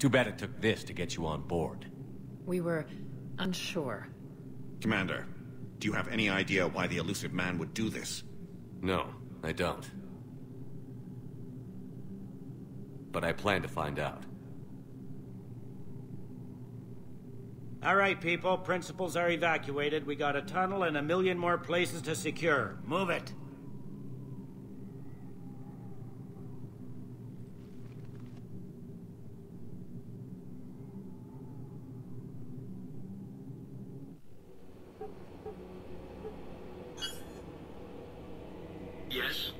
Too bad it took this to get you on board. We were unsure. Commander, do you have any idea why the elusive man would do this? No, I don't. But I plan to find out. All right, people. Principals are evacuated. We got a tunnel and 1 million more places to secure. Move it. Yes?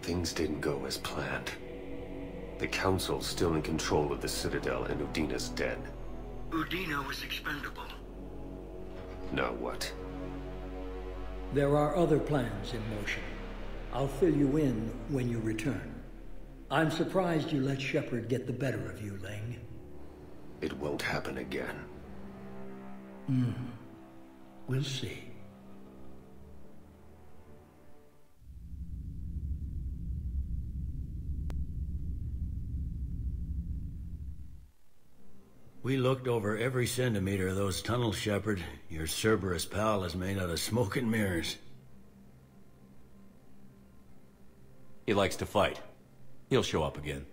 Things didn't go as planned. The Council's still in control of the Citadel and Udina's dead. Udina was expendable. Now what? There are other plans in motion. I'll fill you in when you return. I'm surprised you let Shepard get the better of you, Ling. It won't happen again. We'll see. We looked over every centimeter of those tunnels, Shepard. Your Cerberus pal is made out of smoke and mirrors. He likes to fight. He'll show up again.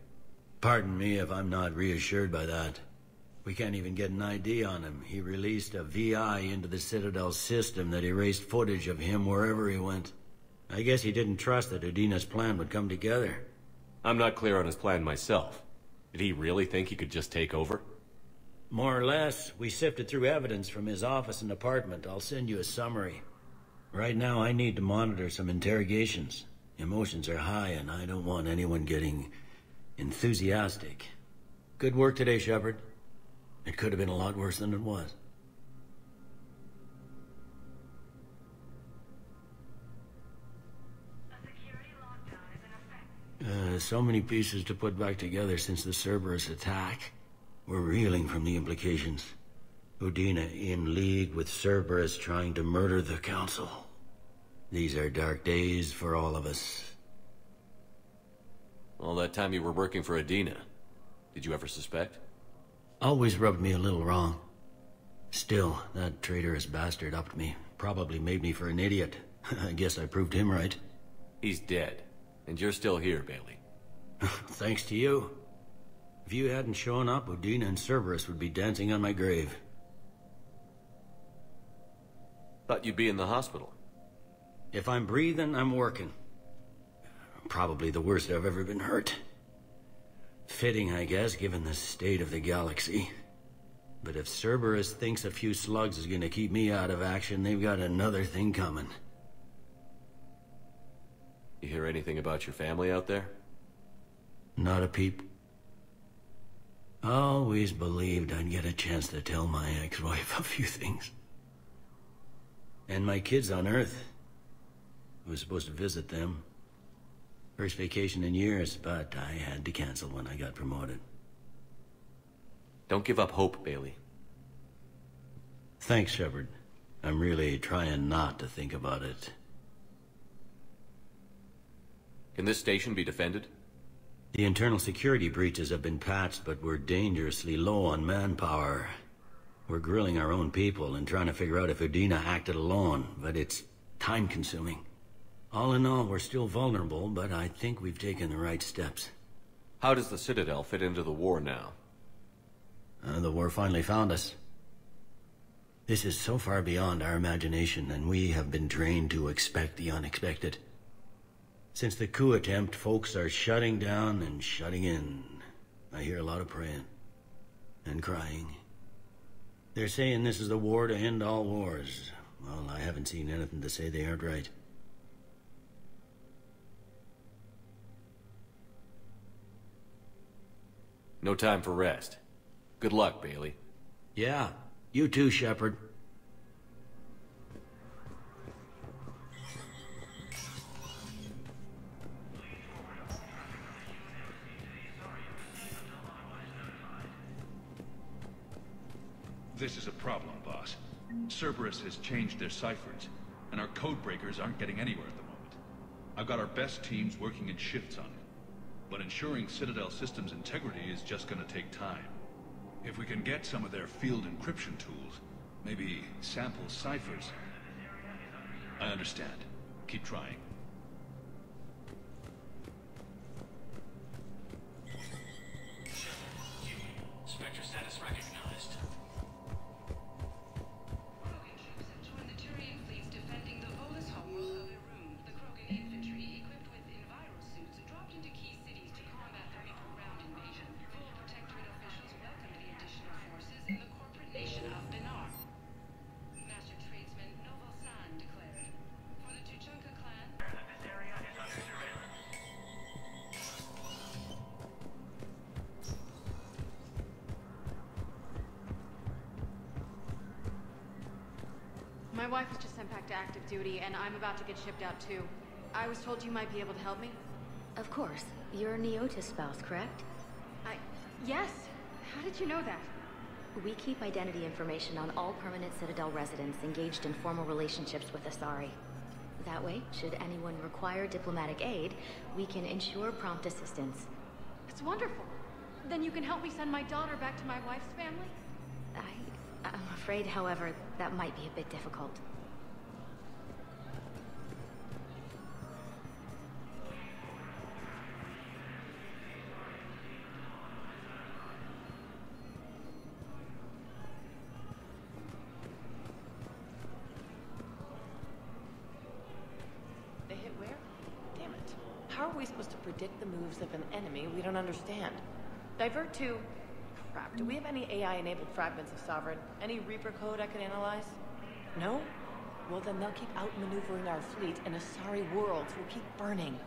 Pardon me if I'm not reassured by that. We can't even get an ID on him. He released a VI into the Citadel system that erased footage of him wherever he went. I guess he didn't trust that Udina's plan would come together. I'm not clear on his plan myself. Did he really think he could just take over? More or less. We sifted through evidence from his office and apartment. I'll send you a summary. Right now, I need to monitor some interrogations. Emotions are high, and I don't want anyone getting enthusiastic. Good work today, Shepard. It could have been a lot worse than it was. So many pieces to put back together since the Cerberus attack. We're reeling from the implications. Udina in league with Cerberus trying to murder the Council. These are dark days for all of us. All that time you were working for Udina, did you ever suspect? Always rubbed me a little wrong. Still, that traitorous bastard upped me. Probably made me for an idiot. I guess I proved him right. He's dead, and you're still here, Bailey. Thanks to you. If you hadn't shown up, Udina and Cerberus would be dancing on my grave. Thought you'd be in the hospital. If I'm breathing, I'm working. Probably the worst I've ever been hurt. Fitting, I guess, given the state of the galaxy. But if Cerberus thinks a few slugs is gonna keep me out of action, they've got another thing coming. You hear anything about your family out there? Not a peep. Always believed I'd get a chance to tell my ex-wife a few things. And my kids on Earth. I was supposed to visit them. First vacation in years, but I had to cancel when I got promoted. Don't give up hope, Bailey. Thanks, Shepard. I'm really trying not to think about it. Can this station be defended? The internal security breaches have been patched, but we're dangerously low on manpower. We're grilling our own people and trying to figure out if Udina acted alone, but it's time-consuming. All in all, we're still vulnerable, but I think we've taken the right steps. How does the Citadel fit into the war now? The war finally found us. This is so far beyond our imagination, and we have been trained to expect the unexpected. Since the coup attempt, folks are shutting down and shutting in. I hear a lot of praying. And crying. They're saying this is the war to end all wars. Well, I haven't seen anything to say they aren't right. No time for rest. Good luck, Bailey. Yeah, you too, Shepard. This is a problem, boss. Cerberus has changed their ciphers, and our codebreakers aren't getting anywhere at the moment. I've got our best teams working in shifts on it, but ensuring Citadel systems integrity is just gonna take time. If we can get some of their field encryption tools, maybe sample ciphers. I understand. Keep trying. Spectre status recognized. Krogan troops have joined the Turian fleets defending the Volus homeworld of Irun. The Krogan infantry, equipped with enviro suits, dropped into key cities to combat the Reaper ground invasion. Full Protectorate officials welcomed the additional forces in the corporate nation of Benar. Master tradesman Novel San declared. For the Tuchanka clan, This area is under surveillance. My wife was just sent back to active duty, and I'm about to get shipped out too. I was told you might be able to help me. Of course. You're Neota's spouse, correct? Yes! How did you know that? We keep identity information on all permanent Citadel residents engaged in formal relationships with Asari. That way, should anyone require diplomatic aid, we can ensure prompt assistance. It's wonderful. Then you can help me send my daughter back to my wife's family? I'm afraid, however, that might be a bit difficult. They hit where? Damn it. How are we supposed to predict the moves of an enemy we don't understand? Divert to... Crap, do we have any AI-enabled fragments of Sovereign? Any Reaper code I can analyze? No? Well, then they'll keep outmaneuvering our fleet, and Asari worlds will keep burning.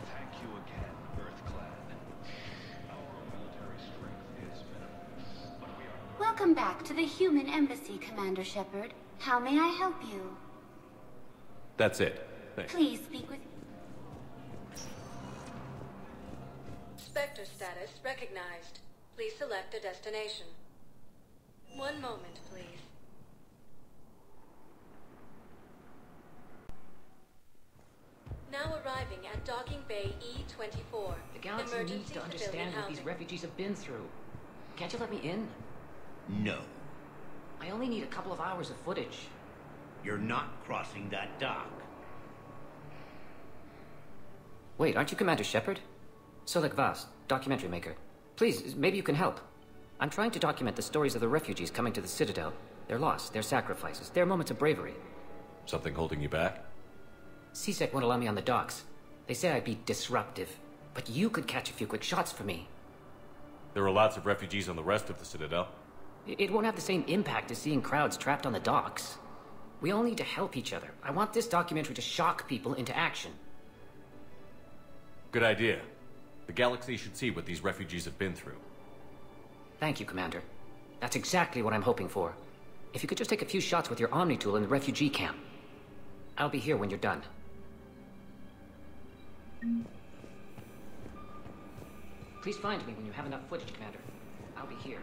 Thank you again, EarthClan. Our military strength is minimal, but we are... Welcome back to the human embassy, Commander Shepard. How may I help you? That's it. Thanks. Please speak with... Spectre status recognized. Please select a destination. One moment, please. Now arriving at Docking Bay E-24. The galaxy needs to understand what these refugees have been through. Can't you let me in? No. I only need a couple of hours of footage. You're not crossing that dock. Wait, aren't you Commander Shepard? Solik Vast, documentary maker. Please, maybe you can help. I'm trying to document the stories of the refugees coming to the Citadel. Their loss, their sacrifices, their moments of bravery. Something holding you back? CSEC won't allow me on the docks. They say I'd be disruptive. But you could catch a few quick shots for me. There are lots of refugees on the rest of the Citadel. It won't have the same impact as seeing crowds trapped on the docks. We all need to help each other. I want this documentary to shock people into action. Good idea. The galaxy should see what these refugees have been through. Thank you, Commander. That's exactly what I'm hoping for. If you could just take a few shots with your Omni tool in the refugee camp. I'll be here when you're done. Please find me when you have enough footage, Commander. I'll be here.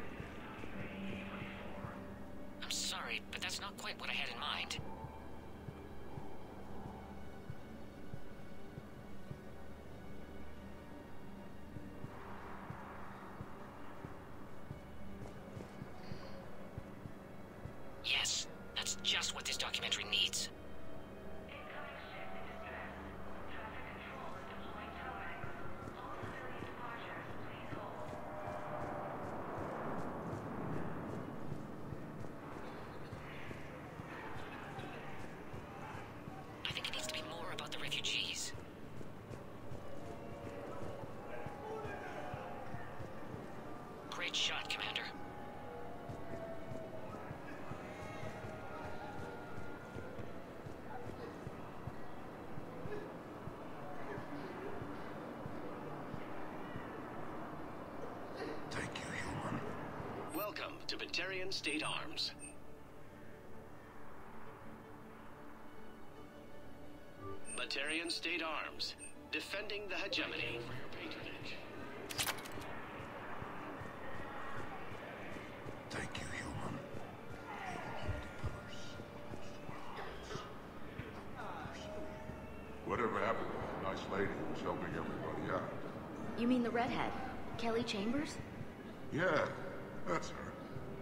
I'm sorry, but that's not quite what I had in mind. Yes, that's just what this documentary needs. I think it needs to be more about the refugees. Great shot, Commander. Thank you, human. Welcome to Batarian State Arms. Batarian State Arms, defending the hegemony for your patronage. You mean the redhead? Kelly Chambers? Yeah, that's her.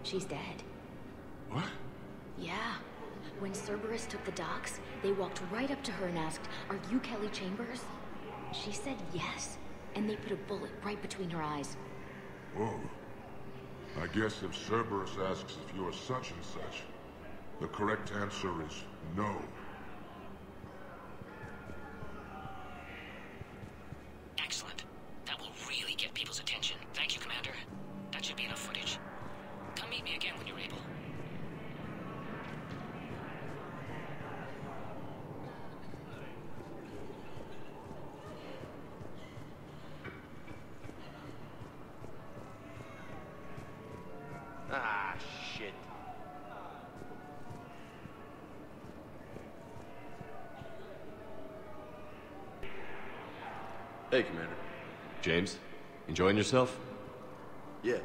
She's dead. What? Yeah. When Cerberus took the docks, they walked right up to her and asked, "Are you Kelly Chambers?" She said yes, and they put a bullet right between her eyes. Whoa. I guess if Cerberus asks if you're such and such, the correct answer is no. Excellent. That will really get people's attention. Thank you, Commander. That should be enough footage. Come meet me again when you're able. Ah, shit. Hey, Commander. James, enjoying yourself? Yeah.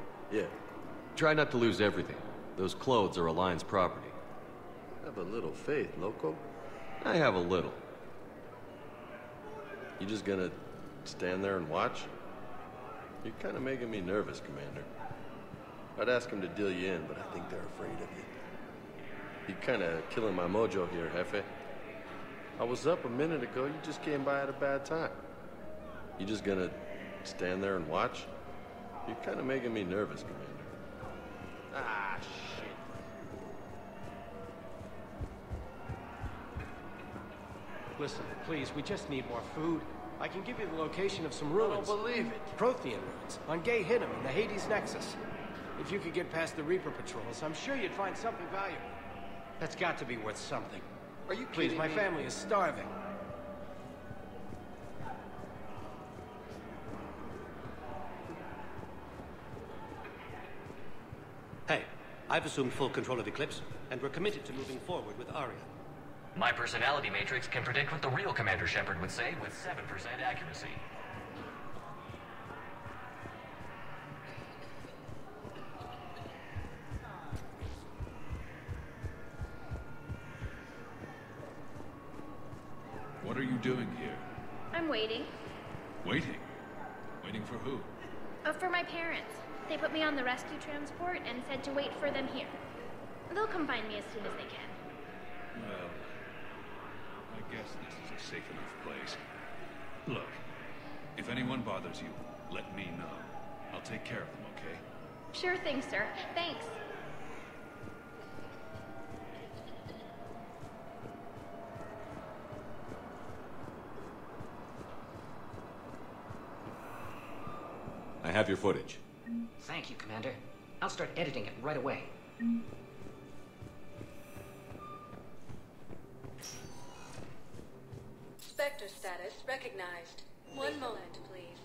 Try not to lose everything. Those clothes are Alliance property. Have a little faith, loco. I have a little. You just gonna stand there and watch? You're kind of making me nervous, Commander. I'd ask them to deal you in, but I think they're afraid of you. You're kind of killing my mojo here, Jefe. I was up a minute ago, you just came by at a bad time. You just gonna stand there and watch? You're kind of making me nervous, Commander. Ah, shit. Listen, please, we just need more food. I can give you the location of some ruins. I don't believe it. Prothean ruins, on Gay Hinnom in the Hades Nexus. If you could get past the Reaper patrols, I'm sure you'd find something valuable. That's got to be worth something. Are you Please, kidding my me? family is starving. Hey, I've assumed full control of Eclipse, and we're committed to moving forward with Aria. My personality matrix can predict what the real Commander Shepard would say with 7% accuracy. What are you doing here? I'm waiting. Waiting? Waiting for who? For my parents. They put me on the rescue transport and said to wait for them here. They'll come find me as soon as they can. Well, I guess this is a safe enough place. Look, if anyone bothers you, let me know. I'll take care of them, okay? Sure thing, sir. Thanks. I have your footage. Thank you, Commander. I'll start editing it right away. Spectre status recognized. One moment, please.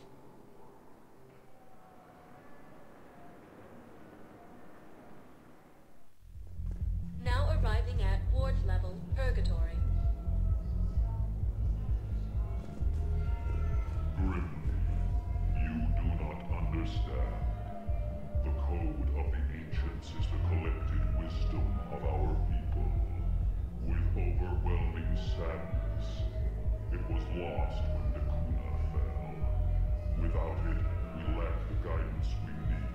Now arriving at ward level, Purgatory. Grimly, you do not understand. The code of the ancients is the collected wisdom of our people. With overwhelming sadness, it was lost when the Kuna fell. Without it, we lack the guidance we need.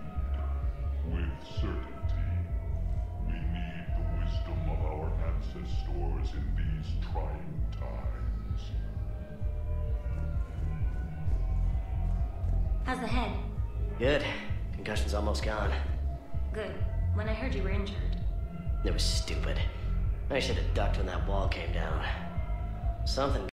With certainty, we need the wisdom of our ancestors in these trying times. How's the head? Good. Concussion's almost gone. Good. When I heard you were injured. It was stupid. I should have ducked when that wall came down. Something